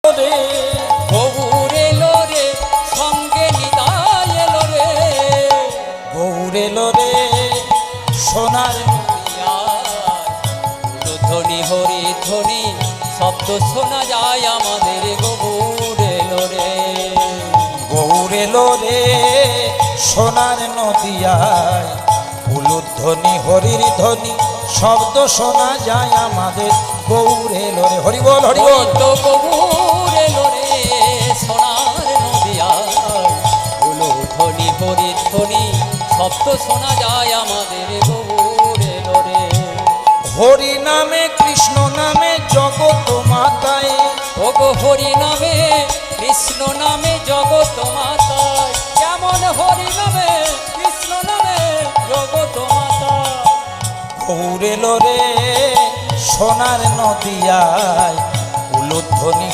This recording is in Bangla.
রে গৌর এলো রে সঙ্গে নিতাই এলো রে গৌর এলো রে সোনার ধ্বনি হরি ধ্বনি শব্দ শোনা যায় আমাদের গৌর এলো রে গৌর এলো রে সোনার নদিয়ায় উলুধ্বনি হরির ধ্বনি শব্দ শোনা যায় আমাদের গৌর এলো রে হরি বল হরি বল তো গৌর এলো রে সোনার নদিয়ায় উলুধ্বনি হরির ধ্বনি শব্দ শোনা যায় আমাদের গৌর এলো রে হরি নামে কৃষ্ণ নামে জগৎ মাতায় ওগো হরি নামে কৃষ্ণ নামে জগৎ মাতায় যেমন হরি নামে কৃষ্ণ নামে জগৎ মাতা গৌর এলো রে সোনার নদিয়ায় উলুধ্বনি